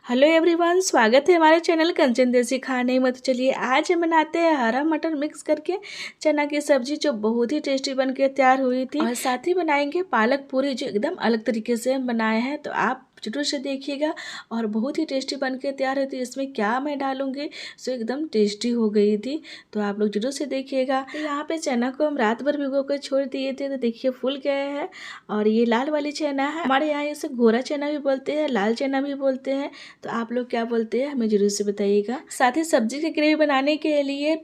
Hello everyone, स्वागत है हमारे चैनल कंचन देसी खाने में। तो चलिए आज हम बनाते हैं हरा मटर मिक्स करके चना की सब्जी, जो बहुत ही टेस्टी बन के तैयार हुई थी। और साथ ही बनाएंगे पालक पूरी, जो एकदम अलग तरीके से हम बनाए हैं। तो आप जरूर से देखिएगा और बहुत ही टेस्टी बन के तैयार हुई थी। इसमें क्या मैं डालूंगी सो एकदम टेस्टी हो गई थी, तो आप लोग जरूर से देखिएगा। तो यहाँ पे चना को हम रात भर भिगो कर छोड़ दिए थे, तो देखिए फूल गए हैं। और ये लाल वाली चना है, हमारे यहाँ इसे घोरा चना भी बोलते हैं, लाल चना भी बोलते हैं। तो आप लोग क्या बोलते हैं हमें जरूर से बताइएगा। साथ ही सब्जी की ग्रेवी बनाने के लिए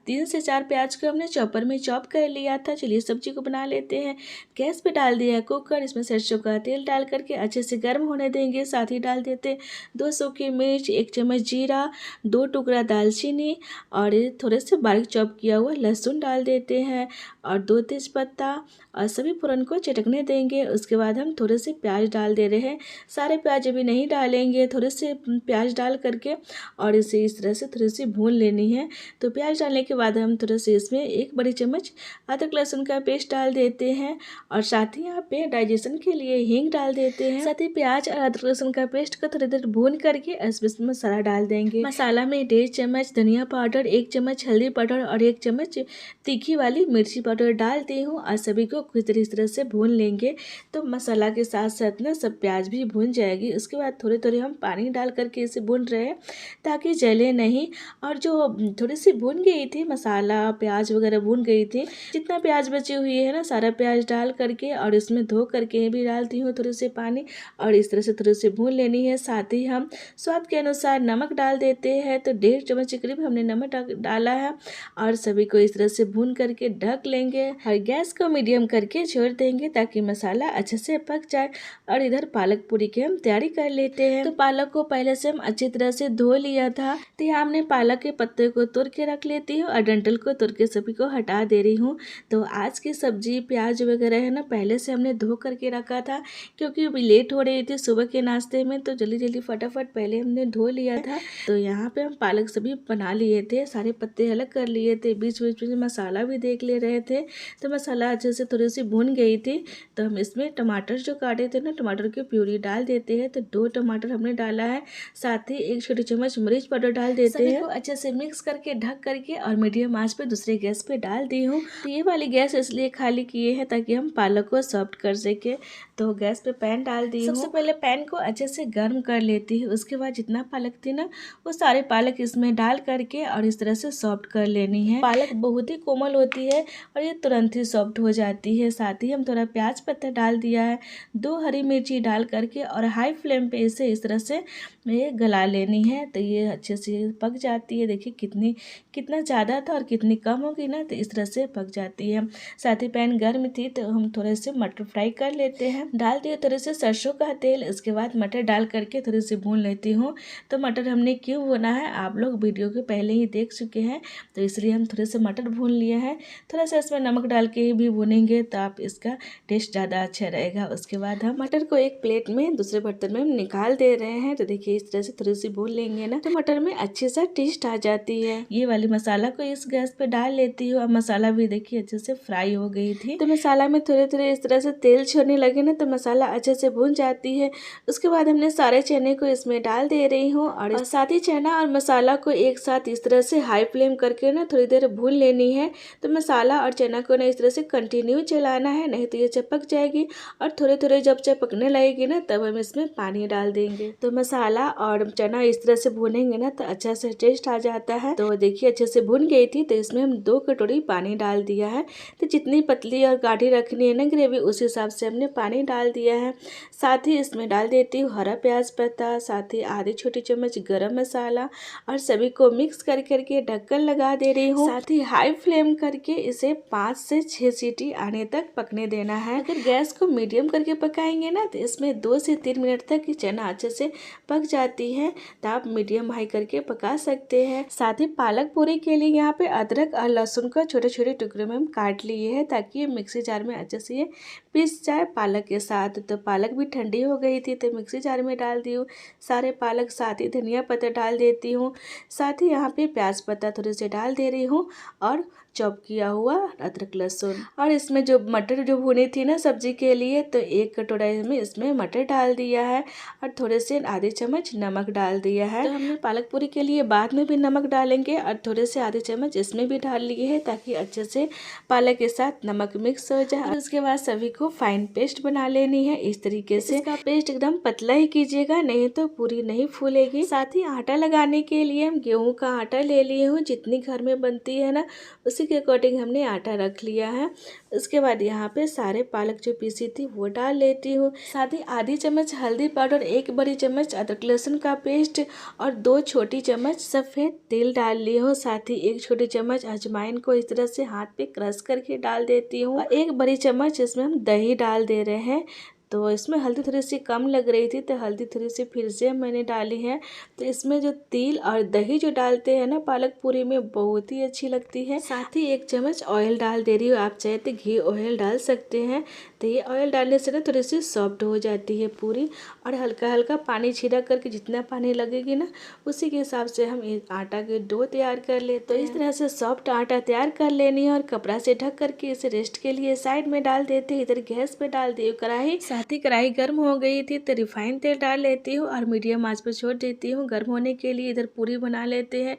3 से 4 प्याज को हमने चॉपर में चॉप कर लिया था। चलिए सब्जी को बना लेते हैं। गैस पे डाल दिया है कुकर, इसमें सरसों का तेल डाल करके अच्छे से गर्म होने देंगे। साथ ही डाल देते 2 सूखी मिर्च, 1 चम्मच जीरा, 2 टुकड़ा दालचीनी और थोड़े से बारीक चॉप किया हुआ लहसुन डाल देते हैं और 2 तेजपत्ता, और सभी फोरन को चटकने देंगे। उसके बाद हम थोड़े से प्याज डाल दे रहे हैं। सारे प्याज अभी नहीं डालेंगे, थोड़े से प्याज डाल करके और इसे इस तरह से थोड़ी सी भून लेनी है। तो प्याज डालने के बाद हम थोड़ा से इसमें 1 बड़ी चम्मच अदरक लहसुन का पेस्ट डाल देते हैं और साथ ही यहाँ पे डाइजेशन के लिए हींग डाल देते हैं। साथ ही प्याज और अदरक लहसुन का पेस्ट को थोड़ी देर भून करके इसमें मसाला डाल देंगे। मसाला में 1.5 चम्मच धनिया पाउडर, 1 चम्मच हल्दी पाउडर और 1 चम्मच तीखी वाली मिर्ची पाउडर डालती हूँ और सभी को इस तरह से भून लेंगे। तो मसाला के साथ साथ ना सब प्याज भी भून जाएगी। उसके बाद थोड़े थोड़े हम पानी डाल करके इसे भून रहे हैं ताकि जले नहीं। और जो थोड़ी सी भून गई थी, मसाला प्याज वगैरह भून गई थी, जितना प्याज बची हुई है ना सारा प्याज डाल करके और इसमें धो करके भी डालती हूँ थोड़े से पानी और इस तरह से थोड़ी सी भून लेनी है। साथ ही हम स्वाद के अनुसार नमक डाल देते हैं। तो 1.5 चम्मच के करीब हमने नमक डाला है और सभी को इस तरह से भून करके ढक लेंगे और गैस को मीडियम करके छोड़ देंगे ताकि मसाला अच्छे से पक जाए। और इधर पालक पूरी की हम तैयारी कर लेते हैं। तो पालक को पहले से हम अच्छी तरह से धो लिया था। तो यहाँ हमने पालक के पत्ते को तोड़ के रख लेती हूँ और डंठल को तोड़ के सभी को हटा दे रही हूँ। तो आज की सब्जी प्याज वगैरह है ना पहले से हमने धो करके रखा था, क्योंकि अभी लेट हो रही थी सुबह के नाश्ते में, तो जल्दी जल्दी फटाफट पहले हमने धो लिया था। तो यहाँ पे हम पालक सभी बना लिए थे, सारे पत्ते अलग कर लिए थे, बीच बीच में मसाला भी देख ले रहे थे। तो मसाला अच्छे से थोड़ी सी भून गई थी। तो हम इसमें टमाटर जो काटे थे ना, टमाटर की प्यूरी डाल देते हैं। तो 2 टमाटर हमने डाला है। साथ ही 1 छोटी चम्मच मिर्च पाउडर डाल देते हैं। अच्छे से मिक्स करके ढक करके और मीडियम आंच पे दूसरे गैस पे डाल दी हूँ। तो ये वाली गैस इसलिए खाली किए हैं ताकि हम पालक को सॉफ्ट कर सके। तो गैस पे पैन डाल दी हूँ। सबसे पहले पैन को अच्छे से गर्म कर लेती हूँ। उसके बाद जितना पालक थी ना वो सारे पालक इसमें डाल करके और इस तरह से सॉफ्ट कर लेनी है। पालक बहुत ही कोमल होती है और ये तुरंत ही सॉफ्ट हो जाती है। साथ ही हम थोड़ा प्याज पत्ता डाल दिया है, 2 हरी मिर्ची डाल करके और हाई फ्लेम पे इसे इस तरह से ये गला लेनी है। तो ये अच्छे से पक जाती है। देखिए कितना ज़्यादा था और कितनी कम होगी ना, तो इस तरह से पक जाती है। साथ ही पैन गर्म थी तो हम थोड़े से मटर फ्राई कर लेते हैं। डाल दिए थोड़े से सरसों का तेल, इसके बाद मटर डाल करके थोड़ी सी भून लेती हूँ। तो मटर हमने क्यों भुना है आप लोग वीडियो के पहले ही देख चुके हैं, तो इसलिए हम थोड़े से मटर भून लिए हैं। थोड़ा सा इसमें नमक डाल के भी भूनेंगे तो आप इसका टेस्ट ज़्यादा अच्छा रहेगा। उसके बाद हम मटर को एक प्लेट में दूसरे बर्तन में हम निकाल दे रहे हैं। तो देखिए इस तरह से थोड़ी सी भून लेंगे ना तो मटर में अच्छे सा टेस्ट आ जाती है। ये वाली मसाला को इस गैस पे डाल लेती हूँ। अब मसाला भी देखिए अच्छे से फ्राई हो गई थी। तो मसाला में थोड़े थोड़े इस तरह से तेल छोड़ने लगे ना तो मसाला अच्छे से भून जाती है। उसके बाद हमने सारे चने को इसमें डाल दे रही हूँ और साथ ही चना और मसाला को एक साथ इस तरह से हाई फ्लेम करके ना थोड़ी देर भून लेनी है। तो मसाला और चना को ना इस तरह से कंटिन्यू चलाना है, नहीं तो ये चिपक जाएगी। और थोड़े थोड़े जब चिपकने लगेगी ना तब हम इसमें पानी डाल देंगे। तो मसाला और चना इस तरह से भूनेंगे ना तो अच्छा से टेस्ट आ जाता है। तो देखिए अच्छे से भून गई थी तो इसमें हम 2 कटोरी पानी डाल दिया है। तो जितनी पतली और गाढ़ी रखनी है ना ग्रेवी, उस हिसाब से हमने पानी डाल दिया है। साथ ही इसमें डाल देती हूँ हरा प्याज पत्ता, साथ ही आधी छोटी चम्मच गरम मसाला और सभी को मिक्स कर करके ढक्कन लगा दे रही हूँ। साथ ही हाई फ्लेम करके इसे 5 से 6 सीटी आने तक पकने देना है। अगर गैस को मीडियम करके पकाएंगे ना तो इसमें 2 से 3 मिनट तक चना अच्छे से पक जाती है। तो आप मीडियम हाई करके पका सकते हैं। साथ ही पालक पूरी के लिए यहाँ पे अदरक और लहसुन को छोटे छोटे टुकड़े में हम काट लिए हैं ताकि ये मिक्सी जार में अच्छे से ये पीस जाए पालक के साथ। तो पालक भी ठंडी हो गई थी तो मिक्सी जार में डाल दी हूँ सारे पालक। साथ ही धनिया पत्ता डाल देती हूँ। साथ ही यहाँ पे प्याज पत्ता थोड़े से डाल दे रही हूँ और चॉप किया हुआ अदरक लहसुन। और इसमें जो मटर जो भुनी थी ना सब्जी के लिए, तो 1 कटोरा में इसमें मटर डाल दिया है और थोड़े से आधे चम्मच नमक डाल दिया है। तो हमने पालक पूरी के लिए बाद में भी नमक डालेंगे और थोड़े से आधे चम्मच इसमें भी डाल लिए है, ताकि अच्छे से पालक के साथ नमक मिक्स हो जाए। और उसके बाद सभी को फाइन पेस्ट बना लेनी है इस तरीके से। इसका पेस्ट एकदम पतला ही कीजिएगा, नहीं तो पूरी नहीं फूलेगी। साथ ही आटा लगाने के लिए हम गेहूं का आटा ले लिए हूँ, जितनी घर में बनती है ना उसी के अकॉर्डिंग हमने आटा रख लिया है। उसके बाद यहाँ पे सारे पालक जो पीसी थी वो डाल लेती हूँ। साथ ही आधी चम्मच हल्दी पाउडर, 1 बड़ी चम्मच अदरक लहसुन का पेस्ट और 2 छोटी चम्मच सफ़ेद तेल डाल ली हूँ। साथ ही 1 छोटी चम्मच अजवाइन को इस तरह से हाथ पे क्रश करके डाल देती हूँ और 1 बड़ी चम्मच इसमें हम दही डाल दे रहे हैं। तो इसमें हल्दी थोड़ी सी कम लग रही थी, तो हल्दी थोड़ी सी फिर से मैंने डाली है। तो इसमें जो तिल और दही जो डालते हैं ना पालक पूरी में, बहुत ही अच्छी लगती है। साथ ही 1 चम्मच ऑयल डाल दे रही हूँ, आप चाहे तो घी ऑयल डाल सकते हैं। तो ये ऑयल डालने से ना थोड़ी सी सॉफ्ट हो जाती है पूरी। और हल्का हल्का पानी छिड़क करके, जितना पानी लगेगी ना उसी के हिसाब से हम आटा के डो तैयार कर लेते हैं। तो इस तरह से सॉफ्ट आटा तैयार कर लेनी है और कपड़ा से ढक करके इसे रेस्ट के लिए साइड में डाल देते हैं। इधर गैस पे डाल दी कढ़ाई। साथ ही कढ़ाई गर्म हो गई थी तो रिफाइंड तेल डाल लेती हूँ और मीडियम आंच पर छोड़ देती हूँ गर्म होने के लिए। इधर पूरी बना लेते हैं।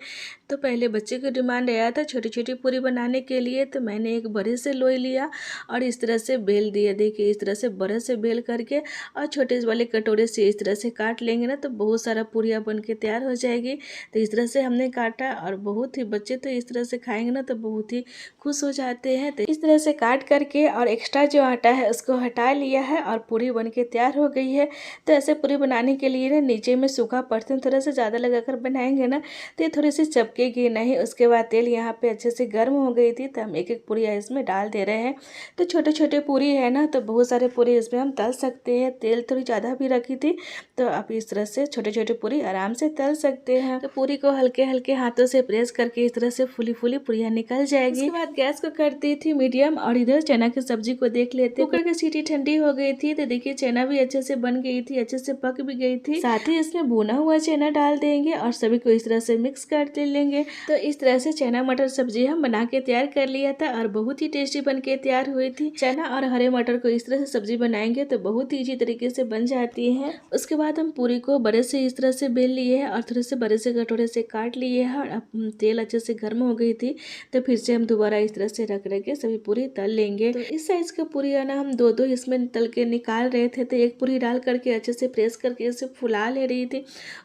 तो पहले बच्चे की डिमांड आया था छोटी छोटी पूरी बनाने के लिए, तो मैंने एक बड़े से लोई लिया और इस तरह से बेल दिया। देखिए इस तरह से बड़े से बेल करके और छोटे वाले कटोरे से इस तरह से काट लेंगे ना, तो बहुत सारा पूरियाँ बन के तैयार हो जाएगी। तो इस तरह से हमने काटा और बहुत ही बच्चे तो इस तरह से खाएंगे ना तो बहुत ही खुश हो जाते हैं। तो इस तरह से काट करके और एक्स्ट्रा जो आटा है उसको हटा लिया है और पूरी बन के तैयार हो गई है। तो ऐसे पूरी बनाने के लिए ना नीचे में सूखा बर्तन थोड़ा सा ज़्यादा लगाकर बनाएंगे ना तो ये थोड़ी सी चपकेगी नहीं। उसके बाद तेल यहाँ पे अच्छे से गर्म हो गई थी, तो हम एक एक पूरी इसमें डाल दे रहे हैं। तो छोटे छोटे पूरी है ना, तो बहुत सारे पूरी इसमें हम तल सकते हैं। तेल थोड़ी ज़्यादा भी रखी थी, तो आप इस तरह से छोटे छोटे पूरी आराम से तल सकते हैं। तो पूरी को हल्के हल्के हाथों से प्रेस करके इस तरह से फुली फुली पूरियाँ निकल जाएगी। उसके बाद गैस को कर दी थी मीडियम और इधर चना की सब्जी को देख लेते। कुकर की सीटी ठंडी हो गई थी, तो देखिए चना भी अच्छे से बन गई थी, अच्छे से पक भी गई थी। साथ ही इसमें भुना हुआ चना डाल देंगे और सभी को इस तरह से मिक्स कर लेंगे। तो इस तरह से चना मटर सब्जी हम बना के तैयार कर लिया था और बहुत ही टेस्टी बन के तैयार हुई थी। चना और हरे मटर को इस तरह से सब्जी बनाएंगे तो बहुत ही ईजी तरीके से बन जाती है। उसके बाद हम पूरी को बड़े से इस तरह से बेल लिए हैं और थोड़े से बड़े से कटोरे से काट लिए हैं। और अब तेल अच्छे से गर्म हो गई थी, तो फिर से हम दोबारा इस तरह से रख के सभी पूरी तल लेंगे। तो इस साइज का पूरी है ना हम दो इसमें तल के निकाल रहे थे। तो एक पूरी डाल करके अच्छे से प्रेस करके इसे फुला ले रही थी।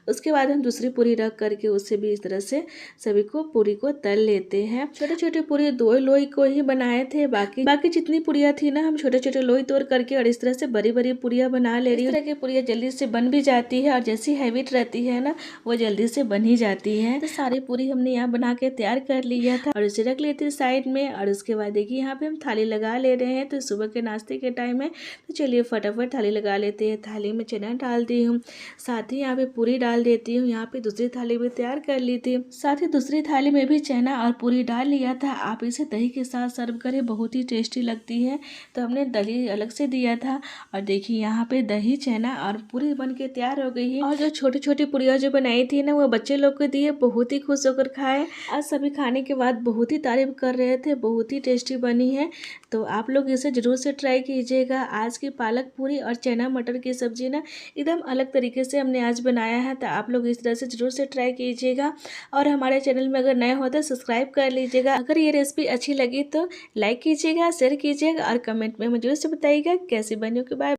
उसके बाद हम दूसरी पूरी रख करके उससे भी इस तरह से सभी को पूरी को तल लेते हैं। छोटे छोटे पूरी 2 लोई को ही बनाए थे, बाकी जितनी पूरियाँ थी ना हम छोटे छोटे लोई तोड़ करके और इस तरह से बड़ी बड़ी पूरियाँ बना ले रही हूँ। इस तरह की पूरियाँ जल्दी से बन भी जाती है और जैसी हैविट रहती है ना वो जल्दी से बन ही जाती है। तो सारी पूरी हमने यहाँ बना के तैयार कर लिया था और इसे रख लेते साइड में। और उसके बाद देखिए यहाँ पे हम थाली लगा ले रहे हैं। तो सुबह के नाश्ते के टाइम है, तो चलिए फटाफट थाली लगा लेते हैं। थाली में चना डाल दी हूँ, साथ ही यहाँ पे पूरी डाल देती हूँ। यहाँ पे दूसरी थाली भी तैयार कर ली थी, साथ ही दूसरी थाली में भी चना और पूरी डाल लिया था। आप इसे दही के साथ सर्व करें, बहुत ही टेस्टी लगती है। तो हमने दही अलग से दिया था और देखिए यहाँ पे दही चना और पूरी बन के तैयार हो गई है। और जो छोटी छोटी पूरियाँ जो बनाई थी ना वो बच्चे लोग को दिए, बहुत ही खुश होकर खाए। आज सभी खाने के बाद बहुत ही तारीफ कर रहे थे, बहुत ही टेस्टी बनी है। तो आप लोग इसे ज़रूर से ट्राई कीजिएगा। आज की पालक पूरी और चना मटर की सब्जी ना एकदम अलग तरीके से हमने आज बनाया है, तो आप लोग इस तरह से ज़रूर से ट्राई कीजिएगा। और हमारे चैनल में अगर नए हो तो सब्सक्राइब कर लीजिएगा। अगर ये रेसिपी अच्छी लगी तो लाइक कीजिएगा, शेयर कीजिएगा और कमेंट में मुझे ज़रूर से बताइएगा कैसी बनी। बाय।